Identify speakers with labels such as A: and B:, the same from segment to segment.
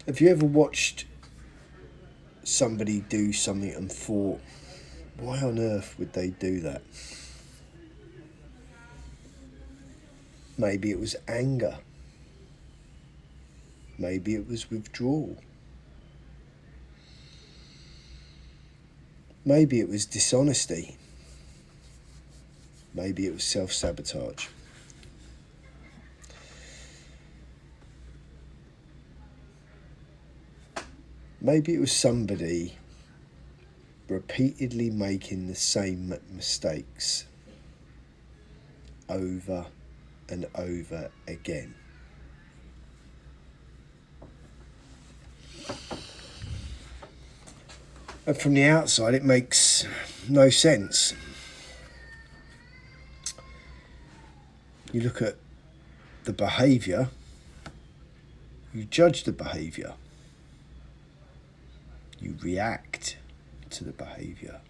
A: Have you ever watched somebody do something and thought, why on earth would they do that? Maybe it was anger. Maybe it was withdrawal. Maybe it was dishonesty. Maybe it was self-sabotage. Maybe it was somebody repeatedly making the same mistakes over and over again. And from the outside, it makes no sense. You look at the behaviour, you judge the behaviour, you react to the behaviour.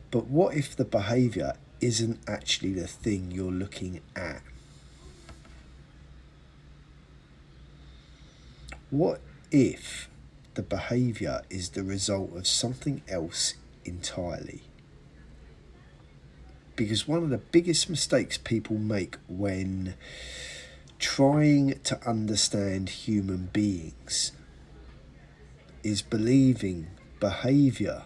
A: But what if the behaviour isn't actually the thing you're looking at? What if the behaviour is the result of something else entirely? Because one of the biggest mistakes people make when trying to understand human beings is believing behaviour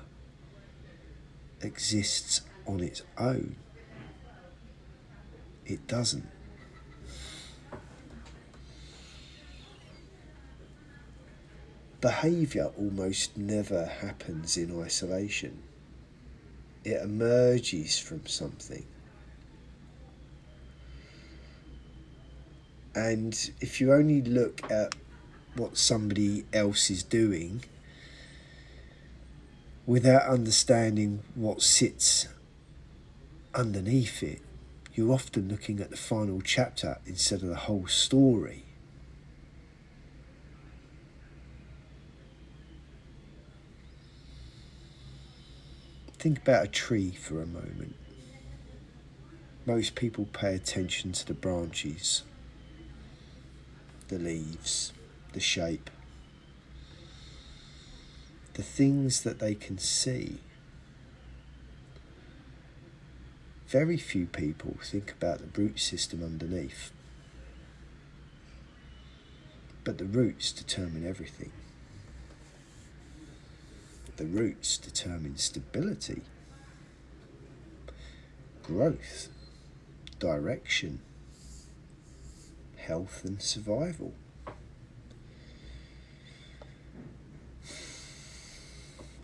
A: exists on its own. It doesn't. Behaviour almost never happens in isolation. It emerges from something. And if you only look at what somebody else is doing without understanding what sits underneath it, you're often looking at the final chapter instead of the whole story. Think about a tree for a moment. Most people pay attention to the branches, the leaves, the shape, the things that they can see. Very few people think about the root system underneath. But the roots determine everything. The roots determine stability, growth, direction, health and survival.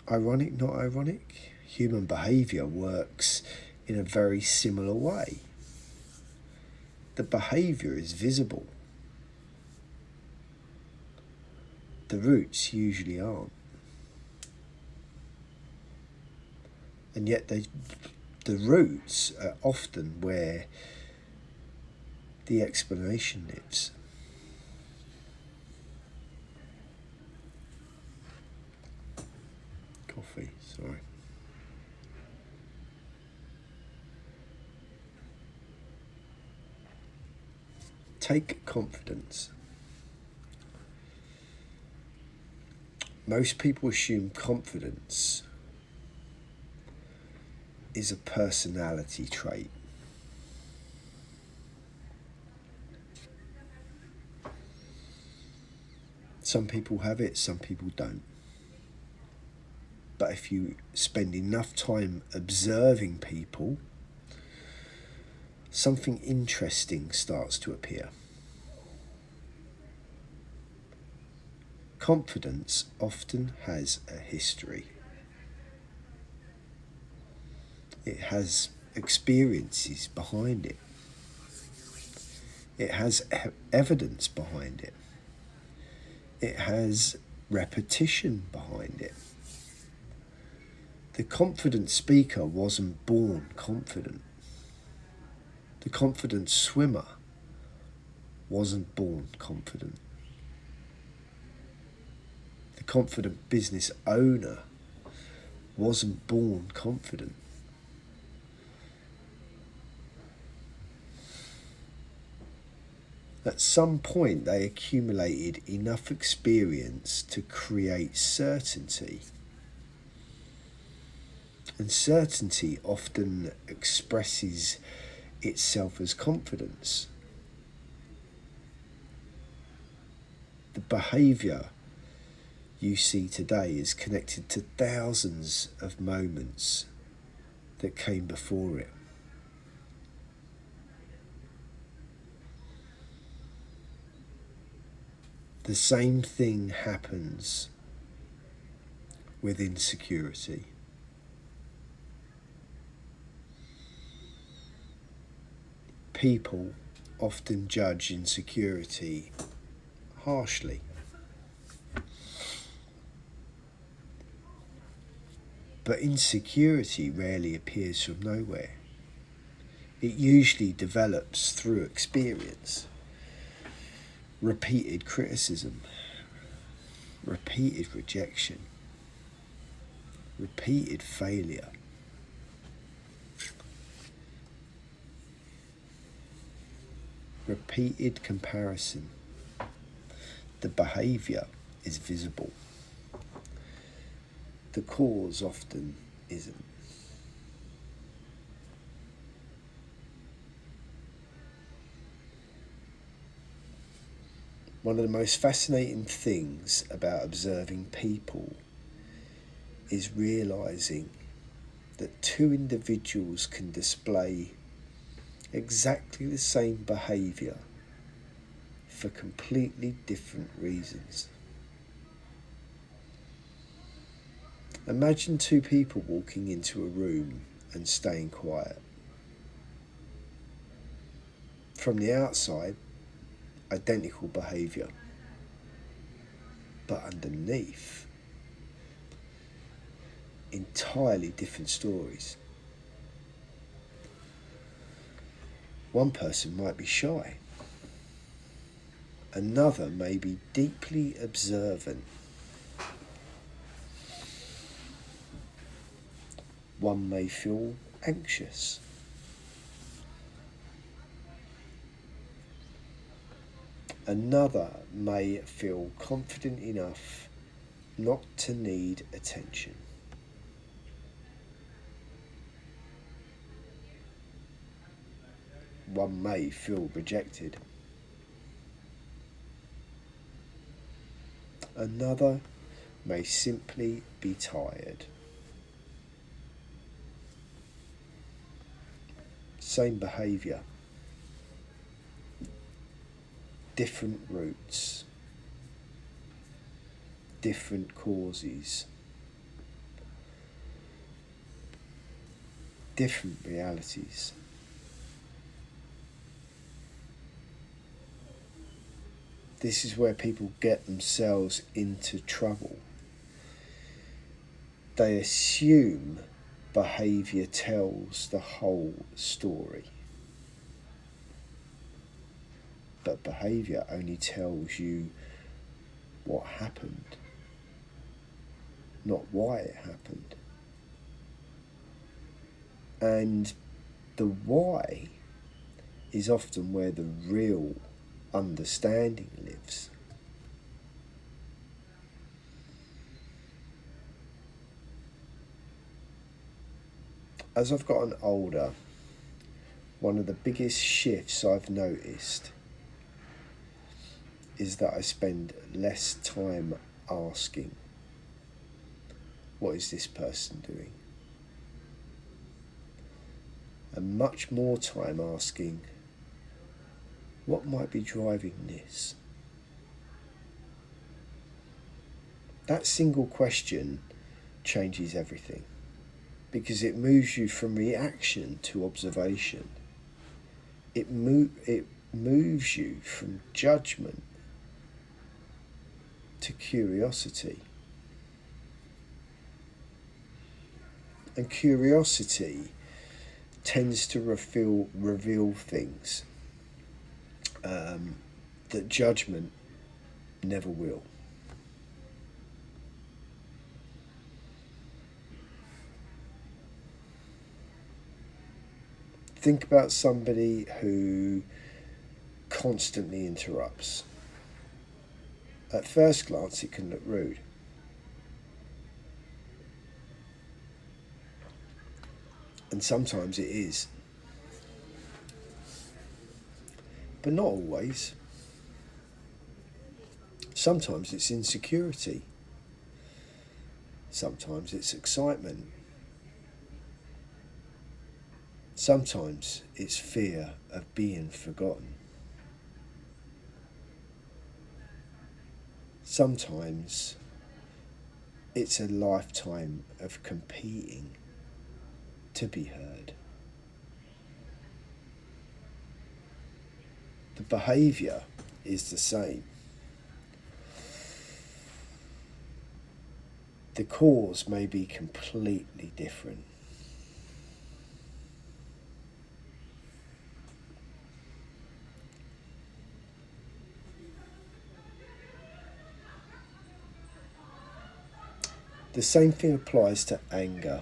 A: Ironic, not ironic? Human behaviour works in a very similar way. The behaviour is visible. The roots usually aren't. And yet the roots are often where the explanation lives. Coffee, sorry. Take confidence. Most people assume confidence is a personality trait. Some people have it, some people don't. But if you spend enough time observing people, something interesting starts to appear. Confidence often has a history. It has experiences behind it. It has evidence behind it. It has repetition behind it. The confident speaker wasn't born confident. The confident swimmer wasn't born confident. The confident business owner wasn't born confident. At some point, they accumulated enough experience to create certainty. And certainty often expresses itself as confidence. The behaviour you see today is connected to thousands of moments that came before it. The same thing happens with insecurity. People often judge insecurity harshly. But insecurity rarely appears from nowhere. It usually develops through experience, repeated criticism, repeated rejection, repeated failure. Repeated comparison. The behaviour is visible. The cause often isn't. One of the most fascinating things about observing people is realising that two individuals can display exactly the same behaviour for completely different reasons. Imagine two people walking into a room and staying quiet. From the outside, identical behaviour, but underneath, entirely different stories. One person might be shy. Another may be deeply observant. One may feel anxious. Another may feel confident enough not to need attention. One may feel rejected. Another may simply be tired. Same behaviour. Different roots. Different causes. Different realities. This is where people get themselves into trouble. They assume behaviour tells the whole story. But behaviour only tells you what happened, not why it happened. And the why is often where the real understanding lives. As I've gotten older, one of the biggest shifts I've noticed is that I spend less time asking, what is this person doing? And much more time asking, what might be driving this? That single question changes everything, because it moves you from reaction to observation. It moves you from judgment to curiosity. And curiosity tends to reveal things that judgment never will. Think about somebody who constantly interrupts. At first glance, it can look rude. And sometimes it is. But not always. Sometimes it's insecurity. Sometimes it's excitement. Sometimes it's fear of being forgotten. Sometimes it's a lifetime of competing to be heard. The behaviour is the same. The cause may be completely different. The same thing applies to anger.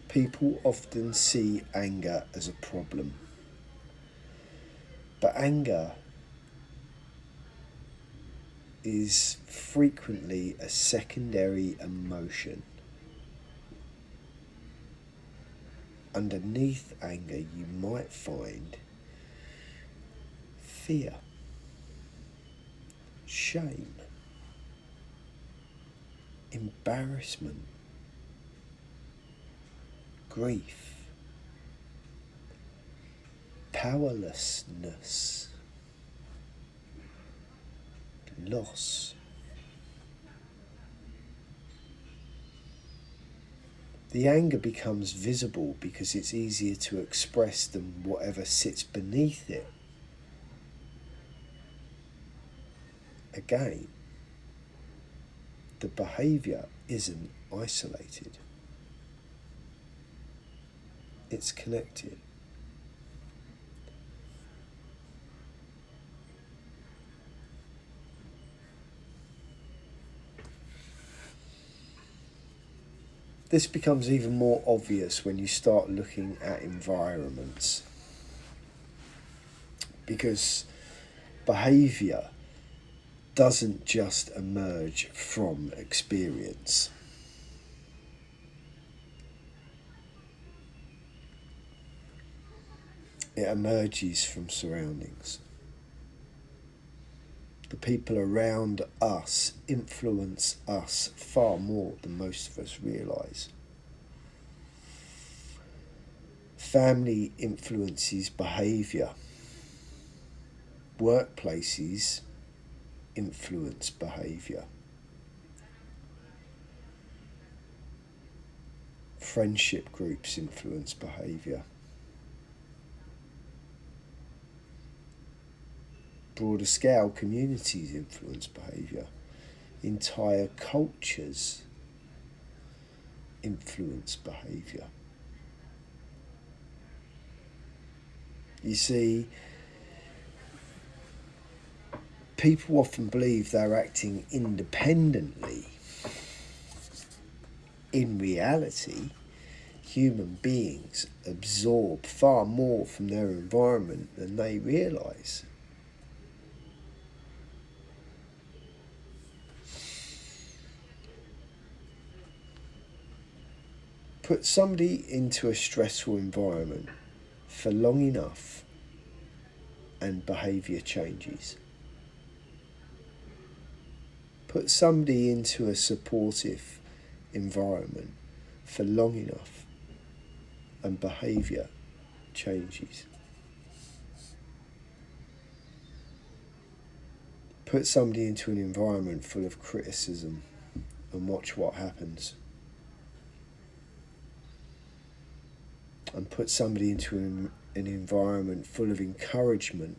A: People often see anger as a problem. But anger is frequently a secondary emotion. Underneath anger, you might find fear, shame, embarrassment, grief, powerlessness, loss. The anger becomes visible because it's easier to express than whatever sits beneath it. Again, the behaviour isn't isolated. It's connected. This becomes even more obvious when you start looking at environments, because behaviour doesn't just emerge from experience. It emerges from surroundings. The people around us influence us far more than most of us realise. Family influences behaviour. Workplaces influence behaviour. Friendship groups influence behaviour. Broader scale communities influence behaviour. Entire cultures influence behaviour. You see, people often believe they're acting independently. In reality, human beings absorb far more from their environment than they realise. Put somebody into a stressful environment for long enough and behaviour changes. Put somebody into a supportive environment for long enough and behaviour changes. Put somebody into an environment full of criticism and watch what happens. And put somebody into an environment full of encouragement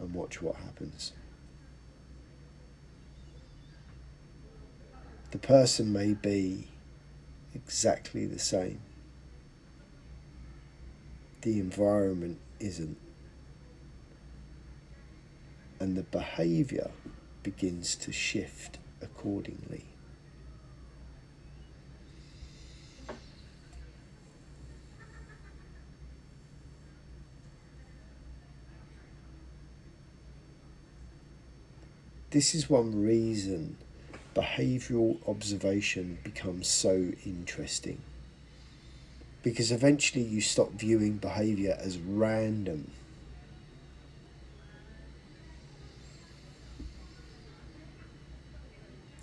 A: and watch what happens. The person may be exactly the same. The environment isn't. And the behaviour begins to shift accordingly. This is one reason behavioural observation becomes so interesting. Because eventually you stop viewing behaviour as random.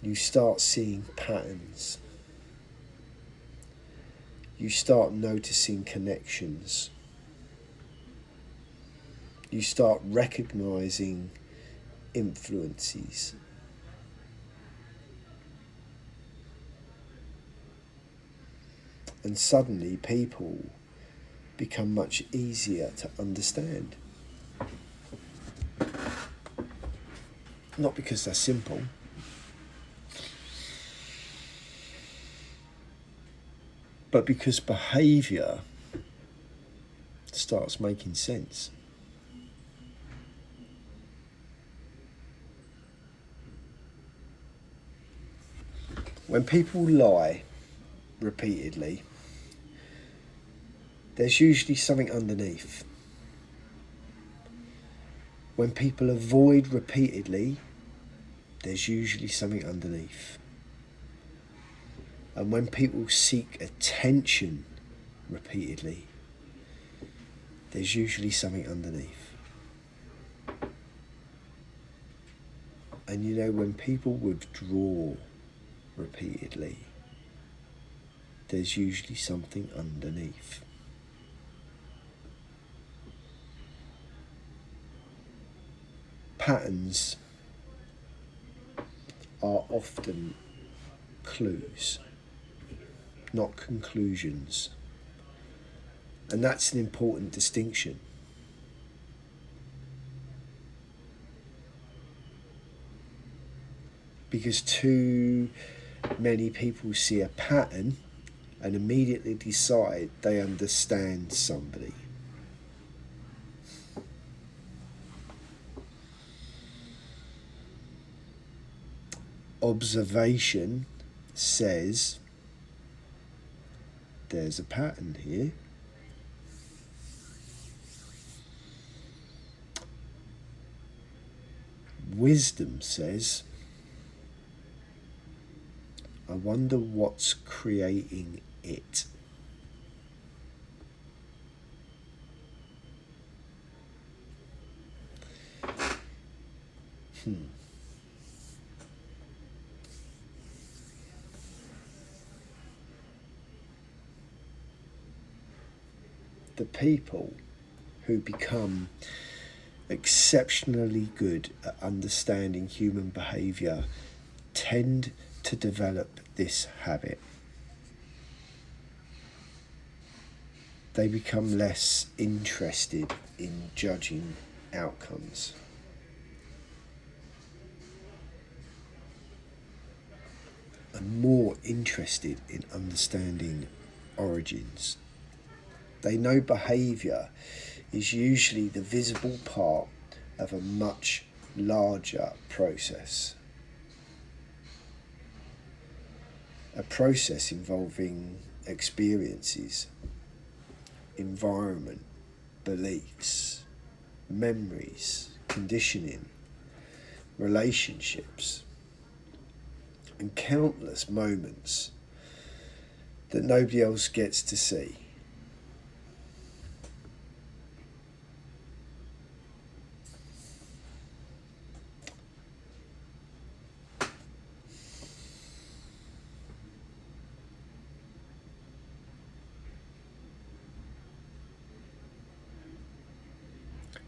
A: You start seeing patterns. You start noticing connections. You start recognising influences. And suddenly people become much easier to understand. Not because they're simple, but because behaviour starts making sense. When people lie repeatedly, there's usually something underneath. When people avoid repeatedly, there's usually something underneath. And when people seek attention repeatedly, there's usually something underneath. And you know, when people withdraw repeatedly, there's usually something underneath. Patterns are often clues, not conclusions. And that's an important distinction. Because too many people see a pattern and immediately decide they understand somebody. Observation says there's a pattern here. Wisdom says, I wonder what's creating it. The people who become exceptionally good at understanding human behaviour tend to develop this habit. They become less interested in judging outcomes. And more interested in understanding origins. They know behaviour is usually the visible part of a much larger process. A process involving experiences, environment, beliefs, memories, conditioning, relationships, and countless moments that nobody else gets to see.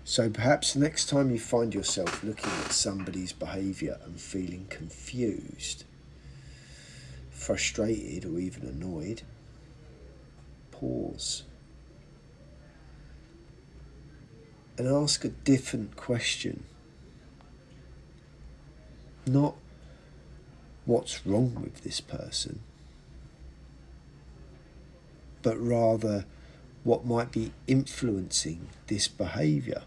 A: So perhaps the next time you find yourself looking at somebody's behaviour and feeling confused, frustrated, or even annoyed, pause and ask a different question. Not what's wrong with this person, but rather what might be influencing this behaviour.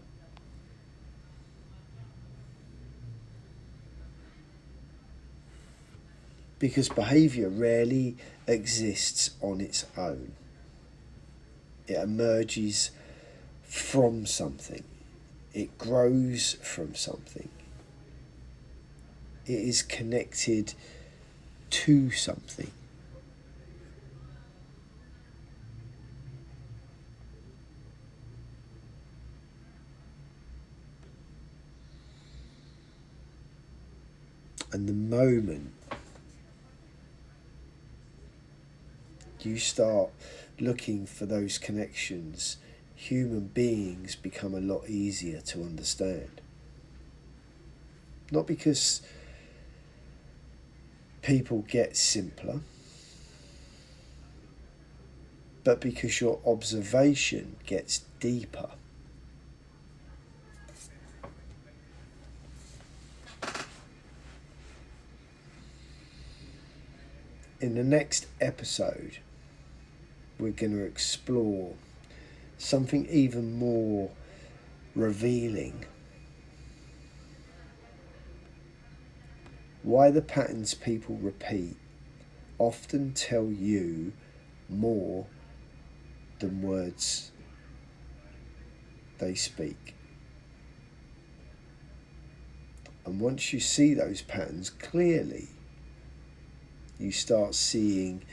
A: Because behaviour rarely exists on its own. It emerges from something. It grows from something. It is connected to something. And the moment you start looking for those connections, human beings become a lot easier to understand. Not because people get simpler, but because your observation gets deeper. In the next episode, we're going to explore something even more revealing. Why the patterns people repeat often tell you more than words they speak. And once you see those patterns clearly, you start seeing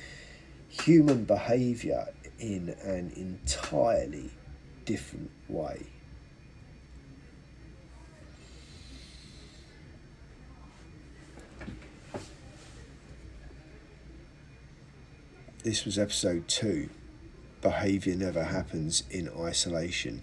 A: human behaviour in an entirely different way. This was episode 2. Behaviour never happens in isolation.